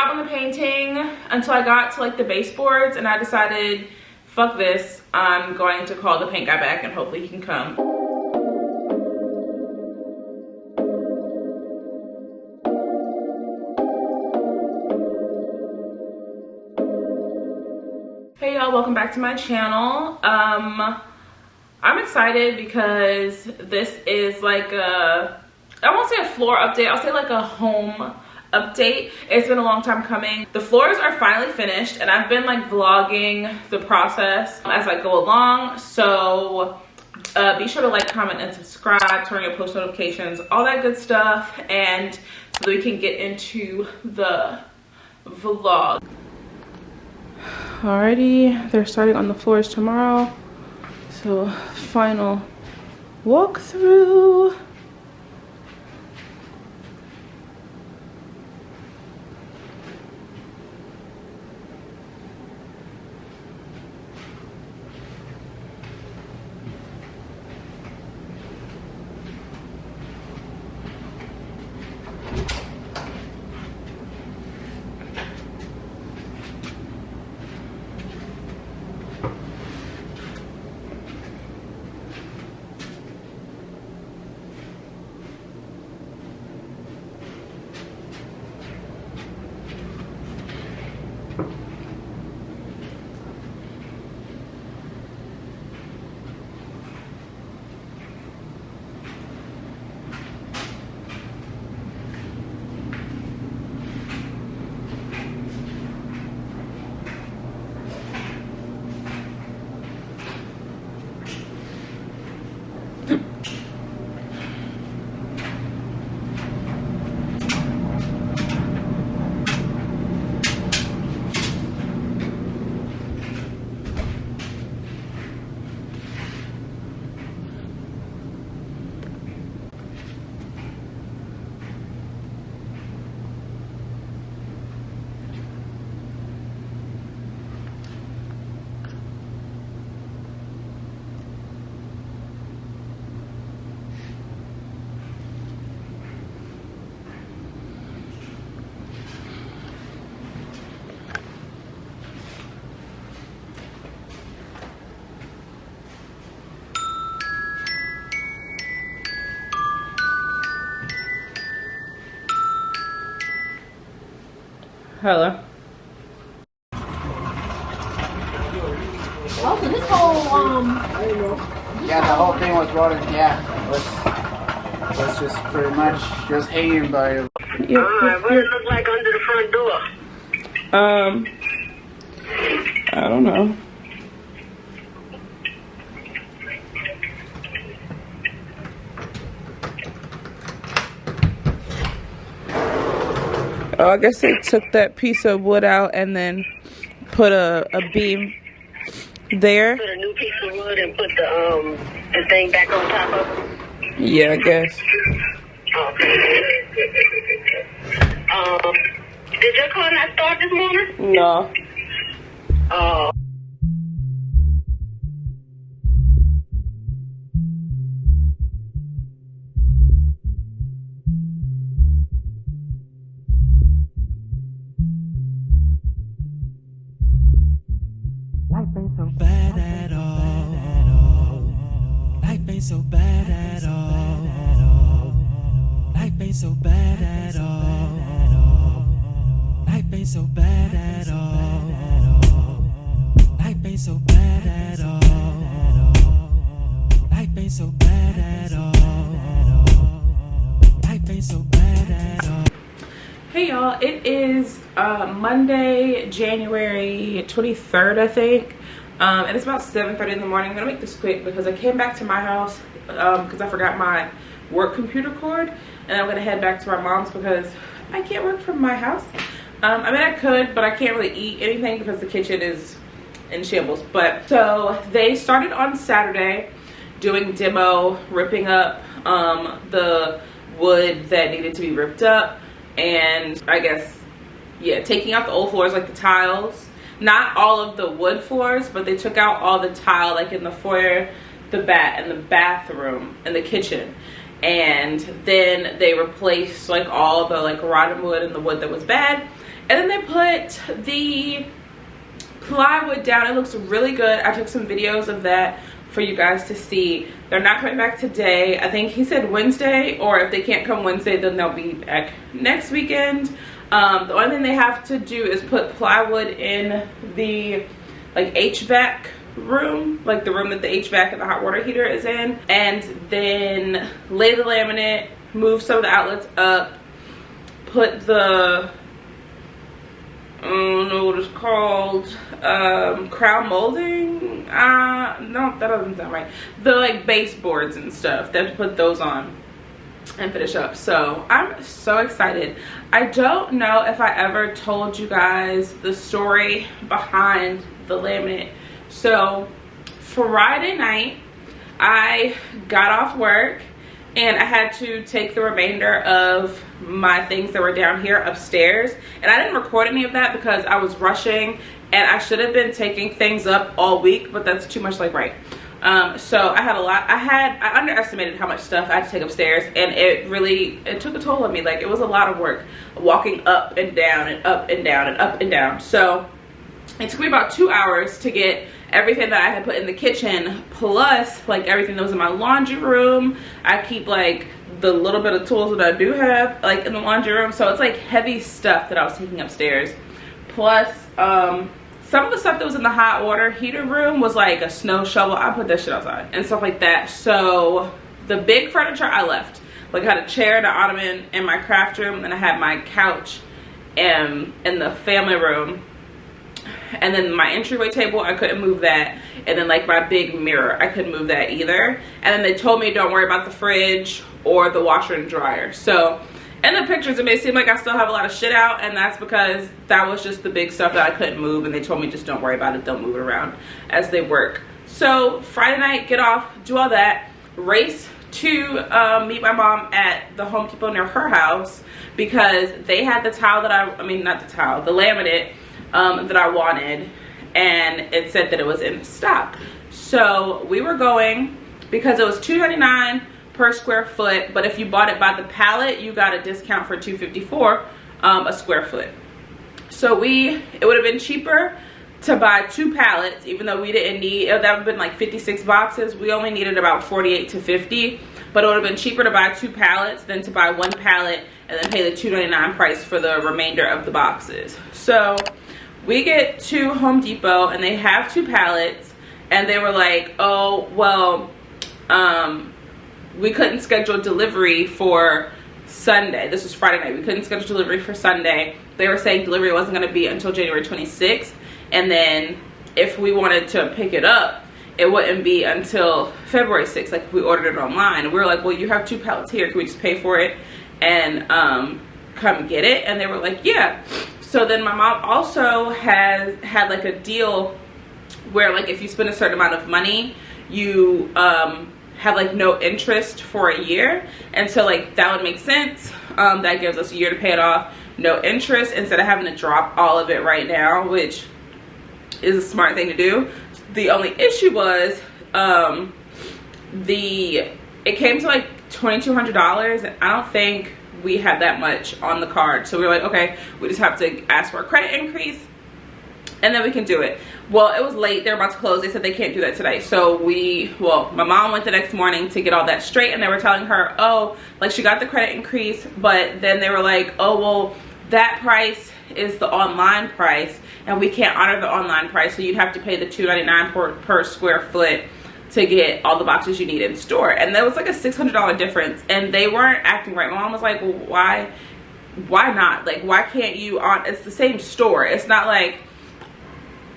job on the painting until I got to like the baseboards, and I decided, fuck this, I'm going to call the paint guy back and hopefully he can come. Hey y'all, welcome back to my channel. I'm excited because this is like a, I won't say a floor update, I'll say like a home update. It's been a long time coming. The floors are finally finished and I've been like vlogging the process as I go along. So be sure to like, comment, and subscribe, turn on your post notifications, all that good stuff, and so that we can get into the vlog. Alrighty, they're starting on the floors tomorrow. So final walkthrough. Hello. Oh, so this whole yeah, the whole thing was rolling. Yeah, was just pretty much just hanging by. what does it look like under the front door? I don't know. Oh, I guess they took that piece of wood out and then put a beam there. Put a new piece of wood and put the thing back on top of it? Yeah, I guess. Okay. Did your car not start this morning? No. Oh. Life ain't so bad at all. Life ain't so bad at all. Life ain't so bad at all. Life ain't so bad at all. Life ain't so bad at all. Life ain't so bad at all. Life ain't so bad at all. Hey y'all, it is Monday, January 23rd, I think, and it's about 7:30 in the morning. I'm gonna make this quick because I came back to my house because I forgot my work computer cord, and I'm gonna head back to my mom's because I can't work from my house. I mean, I could, but I can't really eat anything because the kitchen is in shambles. But so they started on Saturday doing demo, ripping up the wood that needed to be ripped up, and I guess, yeah, taking out the old floors, like the tiles. Not all of the wood floors, but they took out all the tile, like in the foyer, the bathroom, and the kitchen. And then they replaced like all the like rotten wood and the wood that was bad. And then they put the plywood down. It looks really good. I took some videos of that for you guys to see. They're not coming back today. I think he said Wednesday, or if they can't come Wednesday, then they'll be back next weekend. The only thing they have to do is put plywood in the like HVAC room, like the room that the HVAC and the hot water heater is in, and then lay the laminate, move some of the outlets up, put the I don't know what it's called, crown molding, no, that doesn't sound right, the like baseboards and stuff, they have to put those on and finish up. So I'm so excited. I don't know if I ever told you guys the story behind the laminate. So Friday night I got off work and I had to take the remainder of my things that were down here upstairs, and I didn't record any of that because I was rushing and I should have been taking things up all week, but that's too much like right. So I had a lot. I underestimated how much stuff I had to take upstairs, and it took a toll on me. Like, it was a lot of work walking up and down and up and down and up and down. So it took me about 2 hours to get everything that I had put in the kitchen, plus like everything that was in my laundry room. I keep like the little bit of tools that I do have like in the laundry room, so it's like heavy stuff that I was taking upstairs. Plus some of the stuff that was in the hot water heater room was like a snow shovel. I put that shit outside and stuff like that. So the big furniture I left. Like, I had a chair, the ottoman in my craft room, and I had my couch in the family room. And then my entryway table, I couldn't move that. And then like my big mirror, I couldn't move that either. And then they told me don't worry about the fridge or the washer and dryer. So in the pictures, it may seem like I still have a lot of shit out, and that's because that was just the big stuff that I couldn't move, and they told me just don't worry about it, they'll move it around as they work. So Friday night, get off, do all that, race to meet my mom at the Home Depot near her house, because they had the tile that the laminate that I wanted, and it said that it was in stock. So we were going, because it was $2.99 per square foot, but if you bought it by the pallet, you got a discount for $2.54 a square foot. So it would have been cheaper to buy 2 pallets, even though we didn't need, that would have been like 56 boxes. We only needed about 48 to 50, but it would have been cheaper to buy 2 pallets than to buy 1 pallet and then pay the $2.99 price for the remainder of the boxes. So we get to Home Depot and they have 2 pallets, and they were like, oh, well, we couldn't schedule delivery for Sunday. This was Friday night. We couldn't schedule delivery for Sunday. They were saying delivery wasn't going to be until January 26th. And then if we wanted to pick it up, it wouldn't be until February 6th, like if we ordered it online. And we were like, well, you have 2 pallets here. Can we just pay for it and come get it? And they were like, yeah. So then my mom also had like a deal where like if you spend a certain amount of money, you have like no interest for a year. And so like that would make sense. That gives us a year to pay it off, no interest, instead of having to drop all of it right now, which is a smart thing to do. The only issue was it came to like $2,200, and I don't think we had that much on the card. So we were like, okay, we just have to ask for a credit increase and then we can do it. Well, it was late, they're about to close, they said they can't do that today. So my mom went the next morning to get all that straight, and they were telling her, oh, like she got the credit increase, but then they were like, oh, well, that price is the online price and we can't honor the online price, so you'd have to pay the $2.99 per square foot to get all the boxes you need in store. And that was like a $600 difference, and they weren't acting right. My mom was like, well, why not? Like, why can't you it's the same store. It's not like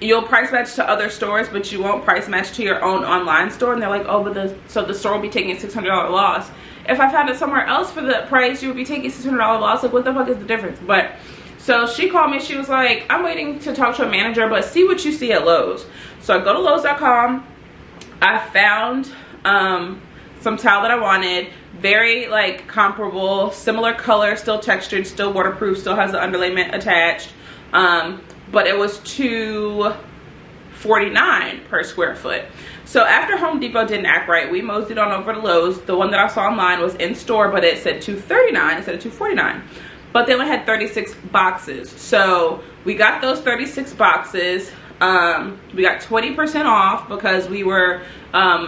you'll price match to other stores, but you won't price match to your own online store. And they're like, oh, but so the store will be taking a $600 loss. If I found it somewhere else for the price, you would be taking a $600 loss. Like, what the fuck is the difference? But so she called me, she was like, I'm waiting to talk to a manager, but see what you see at Lowe's. So I go to Lowe's.com. I found some towel that I wanted, very like comparable, similar color, still textured, still waterproof, still has the underlayment attached, but it was $2.49 per square foot. So after Home Depot didn't act right, we moseyed on over to Lowe's. The one that I saw online was in store, but it said $2.39 instead of $2.49. but they only had 36 boxes. So we got those 36 boxes. We got 20% off because we were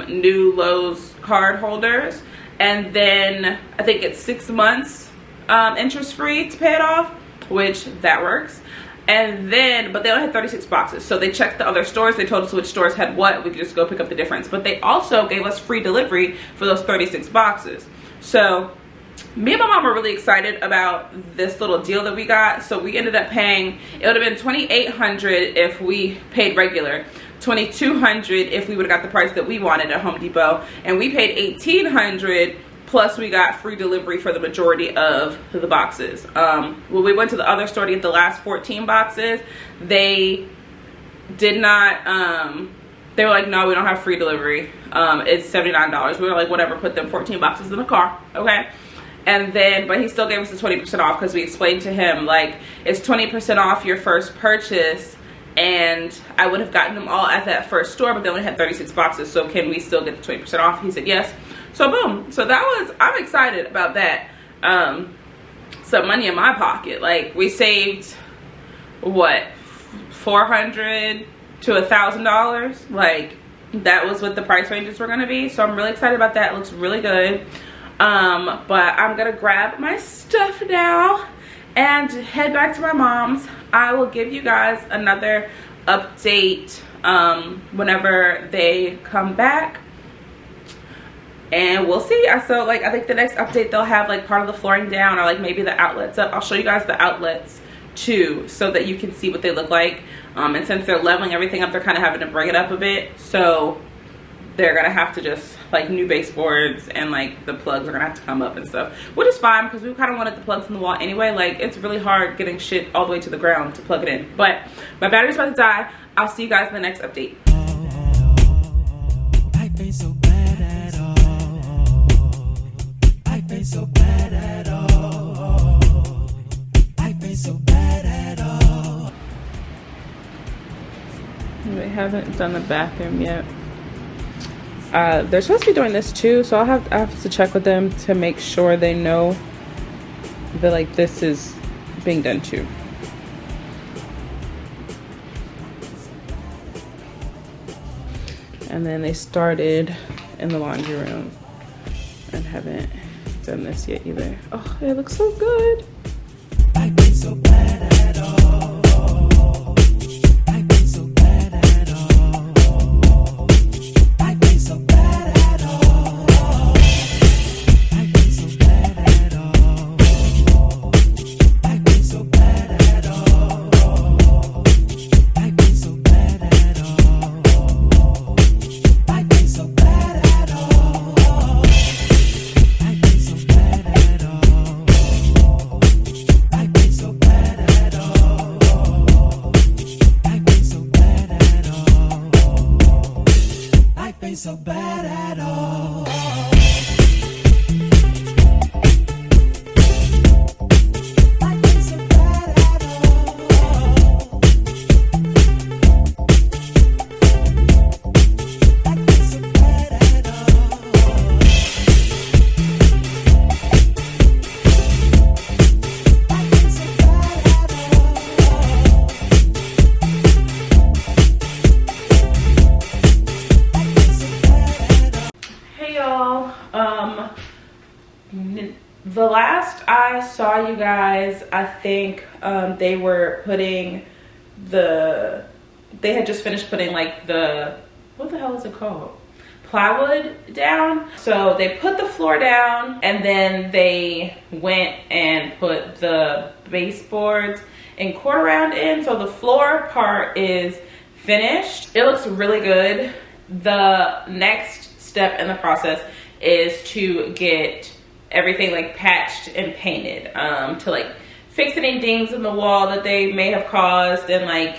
new Lowe's card holders, and then I think it's 6 months interest free to pay it off, which that works. And then, but they only had 36 boxes, so they checked the other stores. They told us which stores had what. We could just go pick up the difference, but they also gave us free delivery for those 36 boxes. So me and my mom were really excited about this little deal that we got. So we ended up paying, it would have been $2,800 if we paid regular, $2,200 if we would have got the price that we wanted at Home Depot, and we paid $1,800 plus we got free delivery for the majority of the boxes. When we went to the other store to get the last 14 boxes, they did not, they were like, no, we don't have free delivery. It's $79. We were like, whatever, put them 14 boxes in the car, okay? And then, but he still gave us the 20% off because we explained to him, like, it's 20% off your first purchase, and I would have gotten them all at that first store, but they only had 36 boxes, so can we still get the 20% off? He said yes. So boom. So that was, I'm excited about that. Some money in my pocket. Like, we saved, what, $400 to $1,000? Like, that was what the price ranges were going to be. So I'm really excited about that. It looks really good. But I'm going to grab my stuff now and head back to my mom's. I will give you guys another update whenever they come back. And we'll see. So like, I think the next update they'll have like part of the flooring down, or like maybe the outlets up. I'll show you guys the outlets too, so that you can see what they look like. And since they're leveling everything up, they're kind of having to bring it up a bit. So they're gonna have to just like new baseboards, and like the plugs are gonna have to come up and stuff, which is fine because we kind of wanted the plugs in the wall anyway. Like, it's really hard getting shit all the way to the ground to plug it in. But my battery's about to die. I'll see you guys in the next update. Life ain't so bad at all. Life ain't so bad at all. Life ain't so bad at all. They haven't done the bathroom yet. They're supposed to be doing this too, so I have to check with them to make sure they know that like this is being done too. And then they started in the laundry room and haven't done this yet either. Oh, it looks so good. Life ain't so bad at all. Life ain't so bad at all. Life ain't so bad at all. Life ain't so bad at all. Life ain't so bad at all. Life ain't so bad at all. Life ain't so bad at all. Life ain't so bad at all. Life ain't so bad at all. Life ain't so bad at all. Life ain't so bad at all. Life ain't so bad at all. Life ain't so bad at all. Hey y'all, the last I saw you guys, I think they were putting they had just finished putting like what the hell is it called? Plywood down. So they put the floor down, and then they went and put the baseboards and quarter round in. So the floor part is finished. It looks really good. The next step in the process is to get everything like patched and painted, to like fix any dings in the wall that they may have caused, and like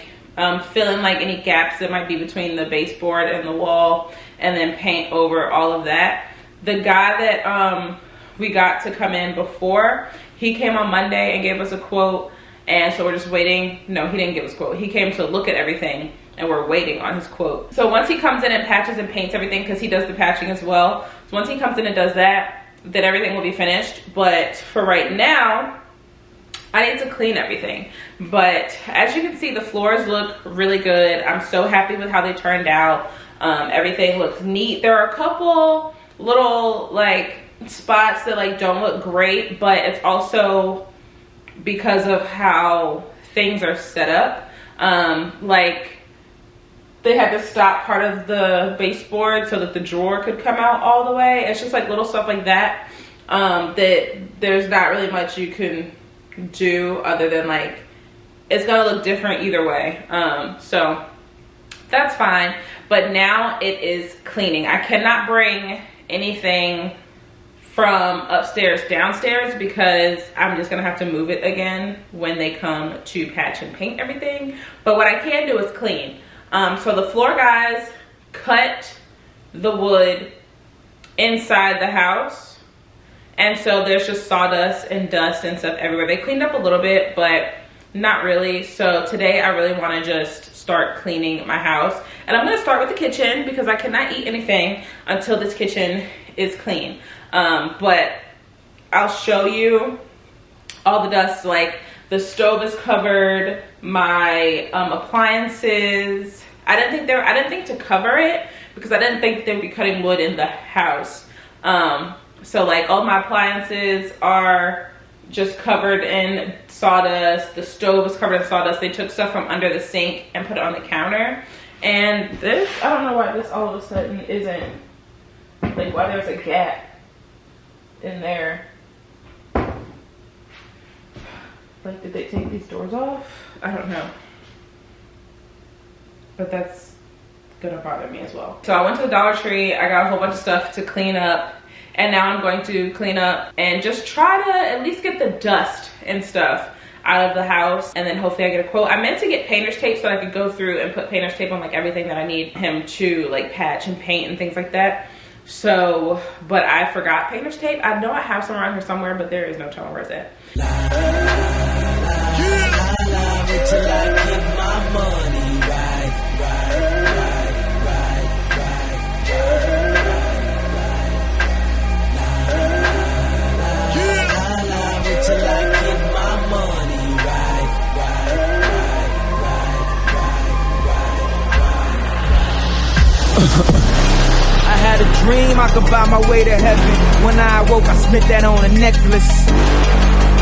fill in like any gaps that might be between the baseboard and the wall, and then paint over all of that. The guy that we got to come in before, he came on Monday and gave us a quote, and so we're just waiting. No, he didn't give us a quote. He came to look at everything, and we're waiting on his quote. So once he comes in and patches and paints everything, because he does the patching as well, so once he comes in and does that, then everything will be finished. But for right now, I need to clean everything. But as you can see, the floors look really good. I'm so happy with how they turned out. Everything looks neat. There are a couple little like spots that like don't look great, but it's also because of how things are set up. Like they had to stop part of the baseboard so that the drawer could come out all the way. It's just like little stuff like that, that there's not really much you can do other than like, it's gonna look different either way. So that's fine. But now it is cleaning. I cannot bring anything from upstairs downstairs because I'm just gonna have to move it again when they come to patch and paint everything. But what I can do is clean. So the floor guys cut the wood inside the house, and so there's just sawdust and dust and stuff everywhere. They cleaned up a little bit, but not really. So today I really want to just start cleaning my house, and I'm going to start with the kitchen because I cannot eat anything until this kitchen is clean. But I'll show you all the dust. Like the stove is covered, my appliances. I didn't think to cover it because I didn't think they would be cutting wood in the house. So like all my appliances are just covered in sawdust. The stove is covered in sawdust. They took stuff from under the sink and put it on the counter. And this, I don't know why this all of a sudden isn't, like why there's a gap in there. Like did they take these doors off? I don't know. But that's gonna bother me as well. So I went to the Dollar Tree. I got a whole bunch of stuff to clean up. And now I'm going to clean up and just try to at least get the dust and stuff out of the house. And then hopefully I get a quote. I meant to get painter's tape so that I could go through and put painter's tape on like everything that I need him to like patch and paint and things like that. So, but I forgot painter's tape. I know I have some around here somewhere, but there is no telling where it's at. Wait till I get my money right. Till I get my money right. I had a dream I could buy my way to heaven. When I awoke, I spent that on a necklace.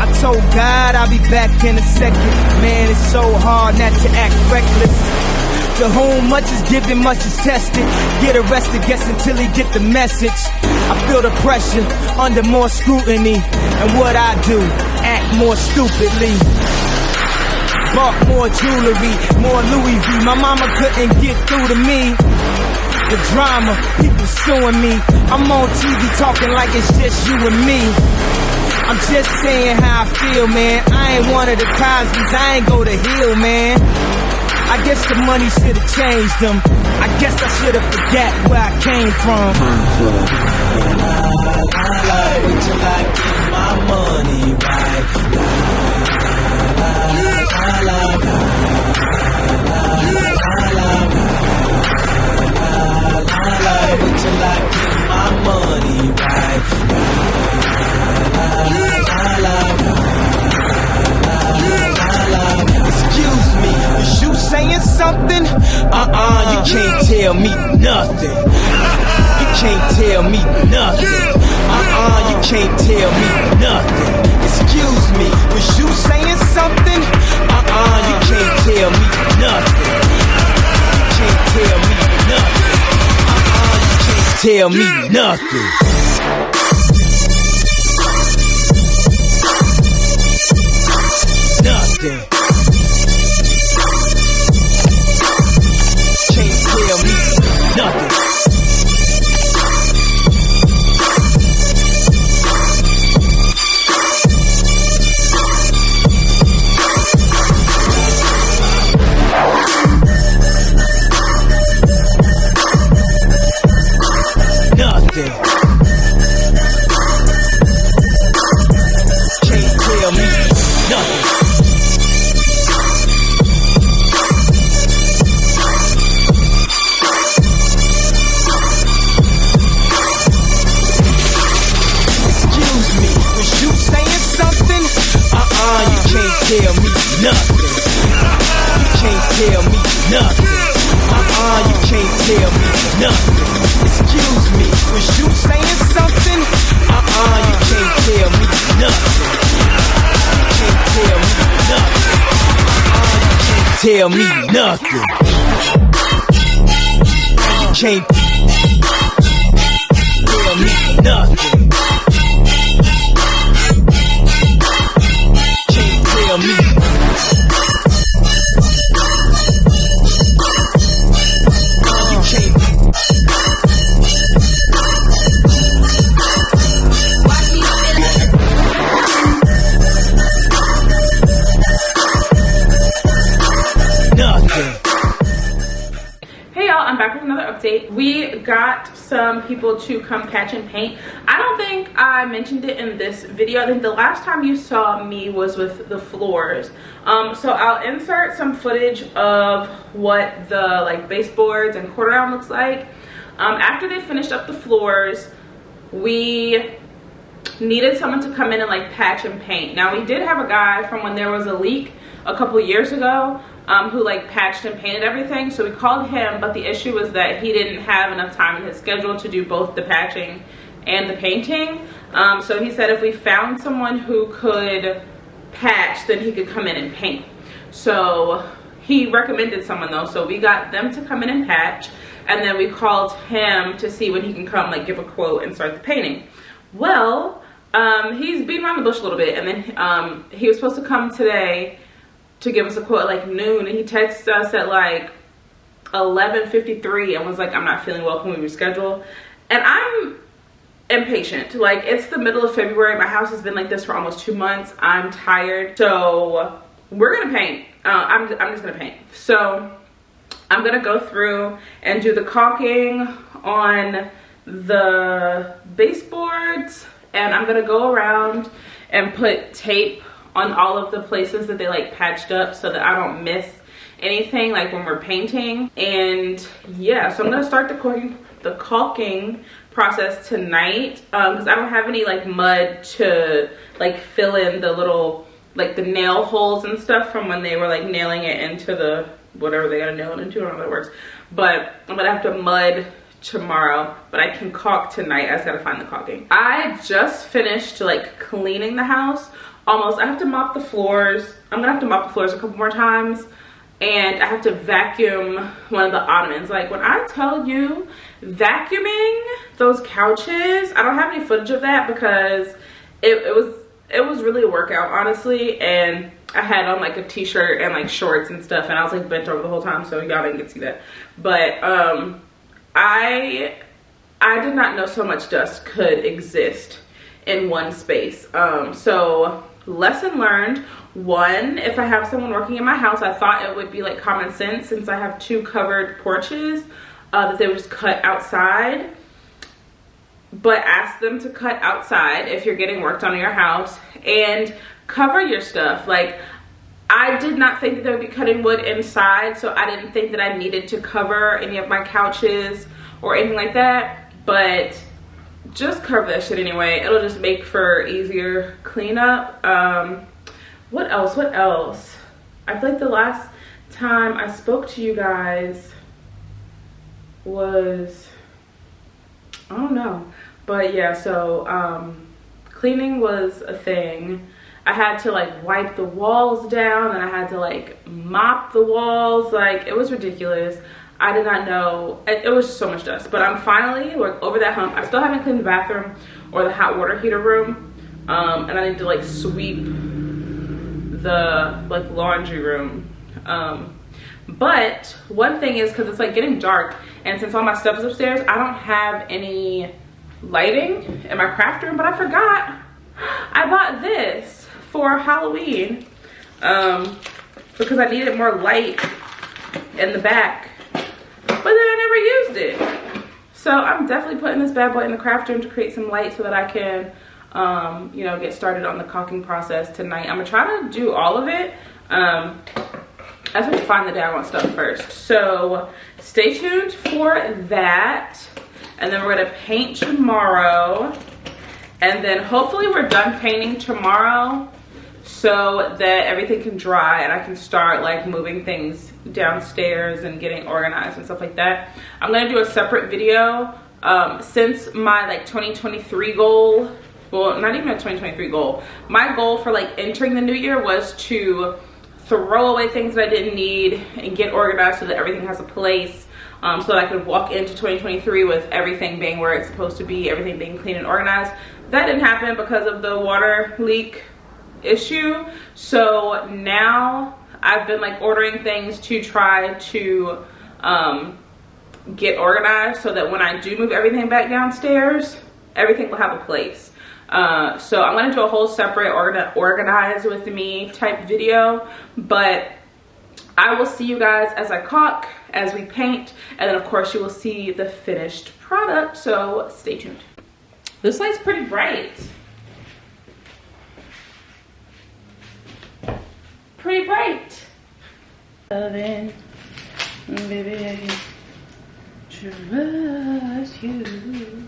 I told God I'll be back in a second. Man, it's so hard not to act reckless. To whom much is given, much is tested. Get arrested, guess until he get the message. I feel the pressure under more scrutiny. And what I do, act more stupidly. Bought more jewelry, more Louis V. My mama couldn't get through to me. The drama, people suing me. I'm on TV talking like it's just you and me. I'm just saying how I feel, man. I ain't one of the Cosbys, I ain't go to Hill, man. I guess the money should have changed them. I guess I should have forgot where I came from. Wait till I get my money right. Wait till I get my money right. Excuse me, is you saying something? You can't tell me nothing. You can't tell me nothing. You can't tell me nothing. Excuse me, was you saying something? You can't tell me nothing. You can't tell me nothing. You can't tell me nothing. Nothing. Can't tell me nothing. Nothing. tell me nothing. You can't tell me nothing. Excuse me, was you saying something? You can't tell me nothing. You can't tell me nothing. You can't tell me nothing. You can't tell me nothing. Can't tell me. Hey y'all, I'm back with another update. We got some people to come patch and paint. I don't think I mentioned it in this video. I think the last time you saw me was with the floors. So I'll insert some footage of what the like baseboards and quarter round looks like. After they finished up the floors, we needed someone to come in and like patch and paint. Now we did have a guy from when there was a leak a couple years ago who like patched and painted everything, so we called him, but the issue was that he didn't have enough time in his schedule to do both the patching and the painting. So he said if we found someone who could patch, then he could come in and paint. So he recommended someone though, so we got them to come in and patch, and then we called him to see when he can come like give a quote and start the painting. Well, he's beating around the bush a little bit, and then he was supposed to come today to give us a quote at like noon, and he texted us at like 11:53 and was like, I'm not feeling well, can we reschedule? And I'm impatient. Like, it's the middle of February, my house has been like this for almost 2 months, I'm tired, so we're gonna paint. I'm just gonna paint. So I'm gonna go through and do the caulking on the baseboards, and I'm gonna go around and put tape on all of the places that they like patched up so that I don't miss anything like when we're painting. And yeah, so I'm gonna start the caulking process tonight because I don't have any like mud to like fill in the little like the nail holes and stuff from when they were like nailing it into the whatever they gotta nail it into. I don't know how that works, but I'm gonna have to mud tomorrow, but I can caulk tonight. I just gotta find the caulking. I just finished like cleaning the house almost. I have to mop the floors. I'm gonna have to mop the floors a couple more times, and I have to vacuum one of the ottomans. Like, when I tell you vacuuming those couches, I don't have any footage of that because it was really a workout, honestly, and I had on like a t-shirt and like shorts and stuff, and I was like bent over the whole time, so y'all didn't get to see that. But I did not know so much dust could exist in one space. So lesson learned. One, if I have someone working in my house, I thought it would be like common sense, since I have 2 covered porches, that they would just cut outside. But ask them to cut outside if you're getting work done in your house, and cover your stuff. Like, I did not think that they would be cutting wood inside, so I didn't think that I needed to cover any of my couches or anything like that, but just cover that shit anyway. It'll just make for easier cleanup. What else? I feel like the last time I spoke to you guys was, I don't know, but yeah, so cleaning was a thing. I had to like wipe the walls down, and I had to like mop the walls. Like, it was ridiculous. I did not know. It was so much dust, but I'm finally like over that hump. I still haven't cleaned the bathroom or the hot water heater room, and I need to like sweep the like laundry room. But one thing is, because it's like getting dark, and since all my stuff is upstairs, I don't have any lighting in my craft room. But I forgot I bought this for Halloween because I needed more light in the back, but then I never used it. So I'm definitely putting this bad boy in the craft room to create some light so that I can you know, get started on the caulking process tonight. I'm gonna try to do all of it. I just have to find the daggone stuff first. So stay tuned for that. And then we're gonna paint tomorrow. And then hopefully we're done painting tomorrow so that everything can dry and I can start like moving things downstairs and getting organized and stuff like that. I'm gonna do a separate video since my like 2023 goal, well, not even a 2023 goal, my goal for like entering the new year was to throw away things that I didn't need and get organized so that everything has a place, so that I could walk into 2023 with everything being where it's supposed to be, everything being clean and organized. That didn't happen because of the water leak issue. So now I've been like ordering things to try to get organized so that when I do move everything back downstairs, everything will have a place. So I'm gonna do a whole separate organize with me type video, but I will see you guys as I caulk, as we paint, and then of course you will see the finished product, so stay tuned. This light's pretty bright. Pretty bright. Loving, baby, I trust you.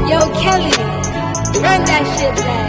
Yo, Kelly, run that shit back.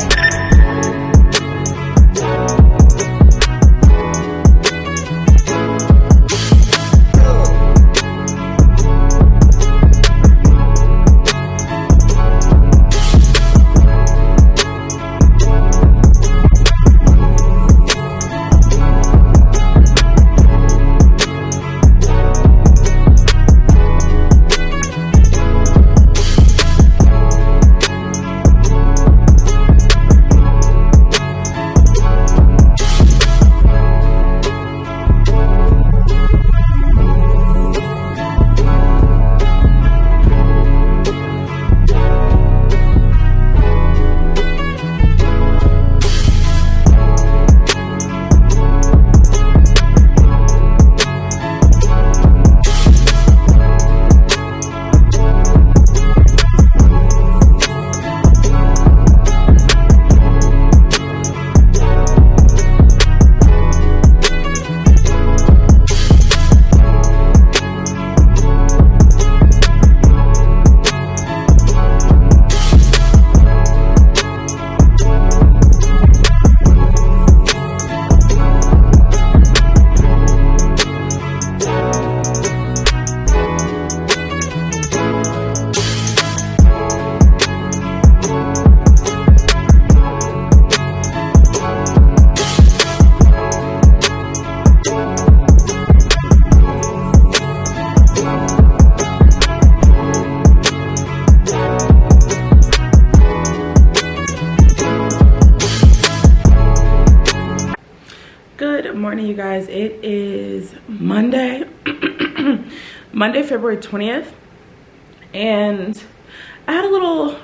You guys, it is Monday Monday, February 20th, and I had a little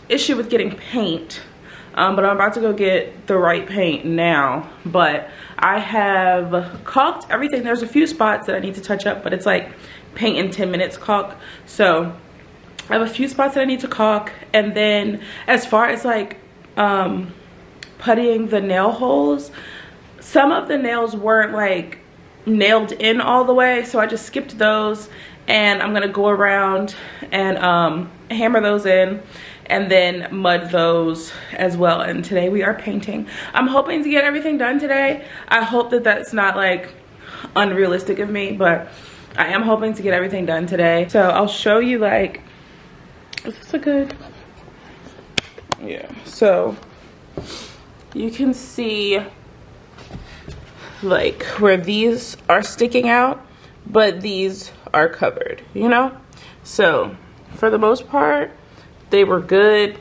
issue with getting paint, but I'm about to go get the right paint now. But I have caulked everything. There's a few spots that I need to touch up, but it's like paint in 10 minutes caulk, so I have a few spots that I need to caulk. And then as far as like puttying the nail holes, some of the nails weren't like nailed in all the way, so I just skipped those, and I'm gonna go around and hammer those in and then mud those as well. And today we are painting. I'm hoping to get everything done today. I hope that that's not like unrealistic of me, but I am hoping to get everything done today. So I'll show you, like, is this a good, yeah, so you can see like where these are sticking out, but these are covered, you know? So for the most part, they were good.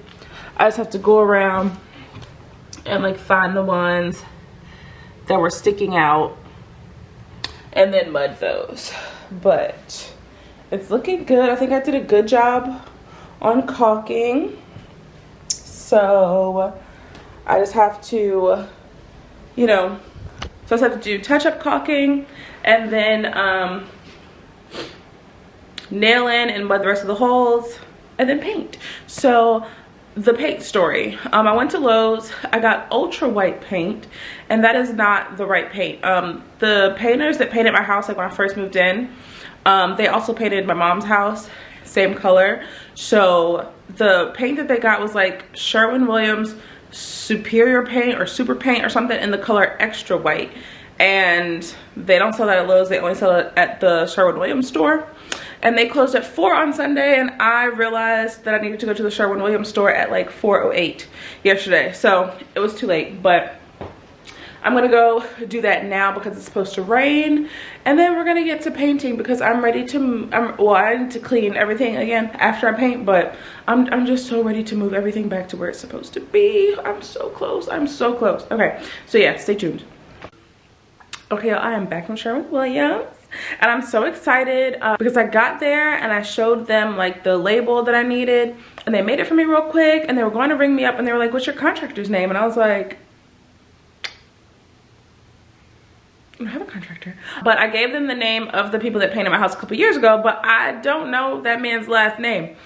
I just have to go around and like find the ones that were sticking out and then mud those. But it's looking good. I think I did a good job on caulking. So I just have to, so I just have to do touch-up caulking and then nail in and mud the rest of the holes and then paint. So the paint story. I went to Lowe's. I got ultra white paint, and that is not the right paint. The painters that painted my house, like when I first moved in, they also painted my mom's house, same color. So the paint that they got was like Sherwin Williams superior paint or super paint or something in the color extra white, and they don't sell that at Lowe's. They only sell it at the Sherwin Williams store, and they closed at 4 on Sunday, and I realized that I needed to go to the Sherwin Williams store at like 4:08 yesterday, so it was too late. But I'm gonna go do that now because it's supposed to rain, and then we're gonna get to painting because I'm ready to, well, I need to clean everything again after I paint, but I'm just so ready to move everything back to where it's supposed to be. I'm so close, I'm so close. Okay, so yeah, stay tuned. Okay, I am back from Sherwin Williams, and I'm so excited because I got there and I showed them like the label that I needed, and they made it for me real quick, and they were going to ring me up, and they were like, what's your contractor's name? And I was like, I don't have a contractor. But I gave them the name of the people that painted my house a couple years ago, but I don't know that man's last name.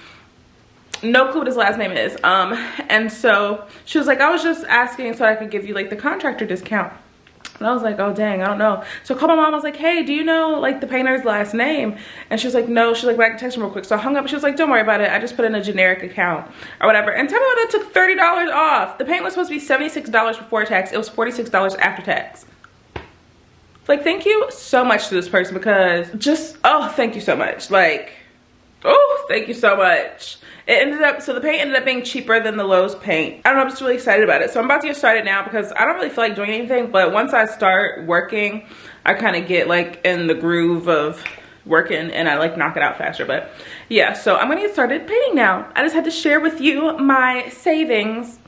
No clue what his last name is. And so she was like, I was just asking so I could give you like the contractor discount. And I was like, oh dang, I don't know. So I called my mom. I was like, hey, do you know like the painter's last name? And she was like, no. She's like, but I can text him real quick. So I hung up. She was like, don't worry about it. I just put in a generic account or whatever. And tell me what, that took $30 off. The paint was supposed to be $76 before tax. It was $46 after tax. Like, thank you so much to this person because just, oh, thank you so much. Like, oh, thank you so much. It ended up, so the paint ended up being cheaper than the Lowe's paint. I don't know, I'm just really excited about it. So I'm about to get started now because I don't really feel like doing anything, but once I start working, I kind of get like in the groove of working and I like knock it out faster. But yeah, so I'm gonna get started painting now. I just had to share with you my savings.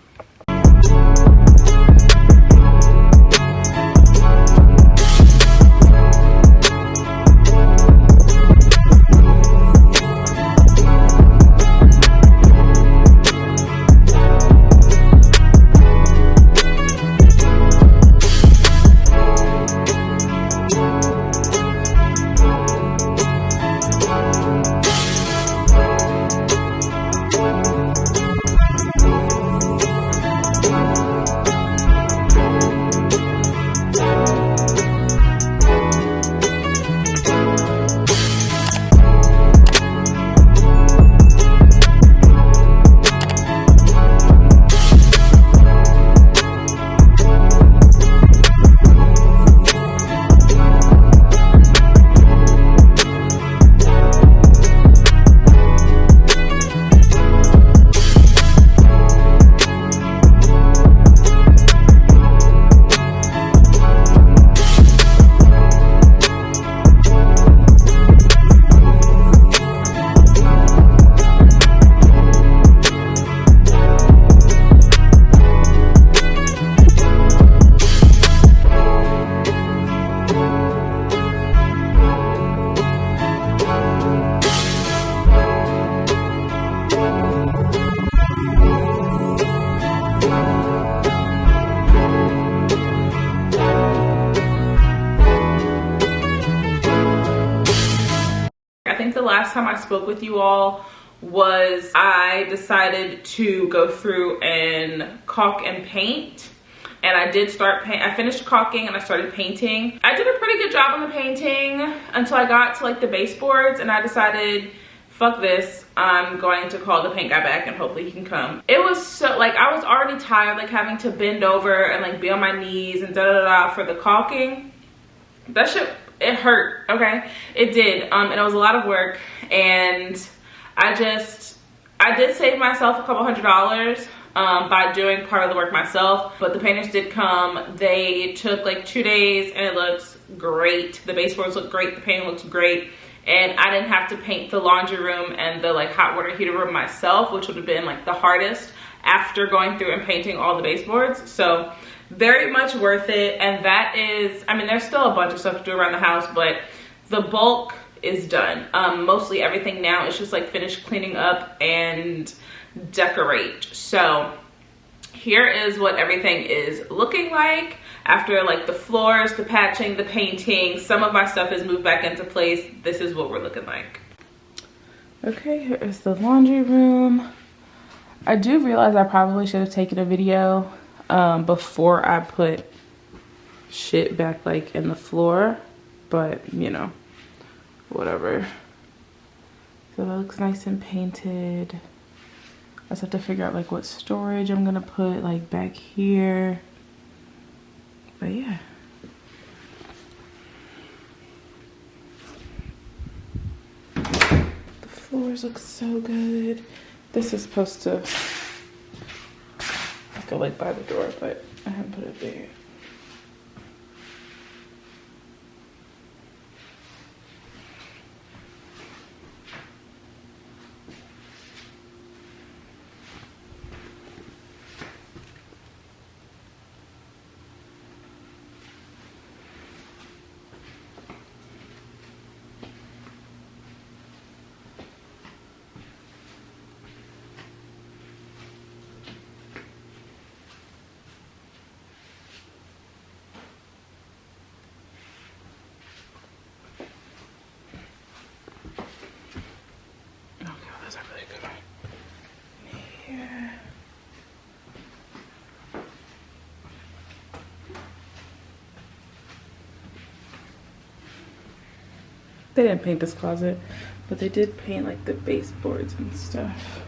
Last time I spoke with you all was I decided to go through and caulk and paint, and I did start paint. I finished caulking and I started painting. I did a pretty good job on the painting until I got to like the baseboards, and I decided, fuck this, I'm going to call the paint guy back and hopefully he can come. It was so, like, I was already tired, like having to bend over and like be on my knees and da-da-da for the caulking. That shit, it hurt, okay? It did, and it was a lot of work, and I did save myself a couple $100 by doing part of the work myself, but the painters did come. They took like 2 days and it looks great. The baseboards look great, the painting looks great, and I didn't have to paint the laundry room and the like hot water heater room myself, which would have been like the hardest after going through and painting all the baseboards. So very much worth it. And that is, I mean, there's still a bunch of stuff to do around the house, but the bulk is done. Mostly everything now is just like finish cleaning up and decorate. So here is what everything is looking like after like the floors, the patching, the painting. Some of my stuff is moved back into place. This is what we're looking like. Okay, here is the laundry room. I do realize I probably should have taken a video before I put shit back like in the floor, but you know, whatever. So that looks nice and painted. I just have to figure out like what storage I'm gonna put like back here. But yeah. The floors look so good. This is supposed to go like by the door, but I haven't put it there. They didn't paint this closet, but they did paint like the baseboards and stuff.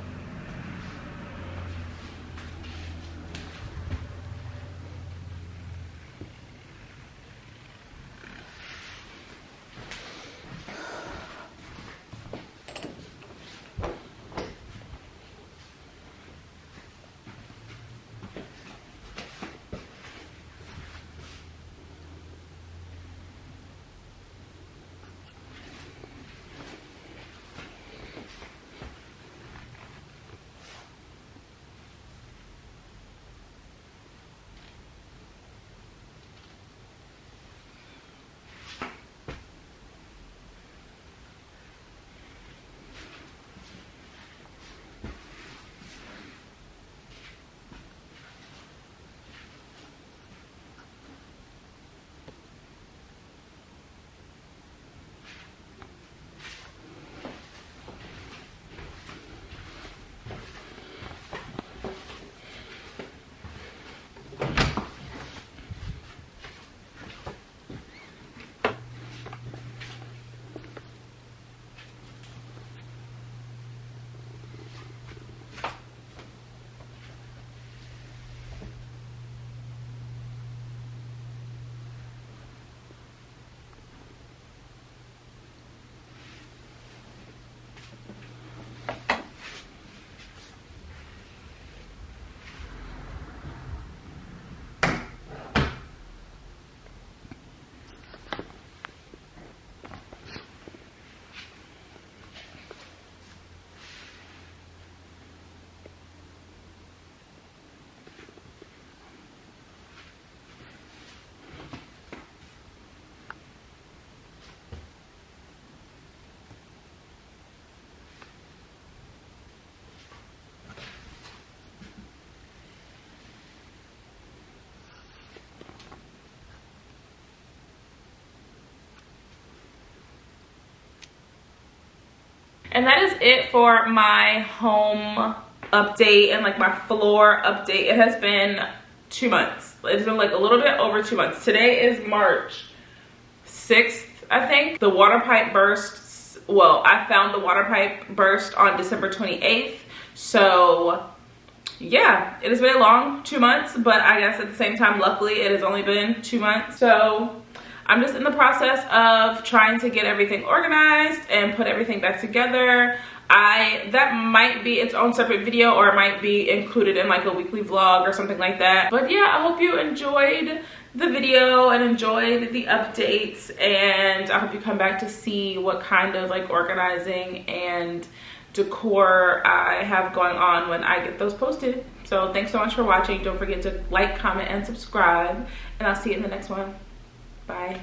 And that is it for my home update and like my floor update. It has been 2 months. It's been like a little bit over 2 months. Today is March 6th, I think. The water pipe burst. Well, I found the water pipe burst on December 28th. So yeah, it has been a long 2 months, but I guess at the same time, luckily it has only been 2 months. So I'm just in the process of trying to get everything organized and put everything back together. That might be its own separate video, or it might be included in like a weekly vlog or something like that. But yeah, I hope you enjoyed the video and enjoyed the updates, and I hope you come back to see what kind of like organizing and decor I have going on when I get those posted. So thanks so much for watching. Don't forget to like, comment, and subscribe, and I'll see you in the next one. Bye.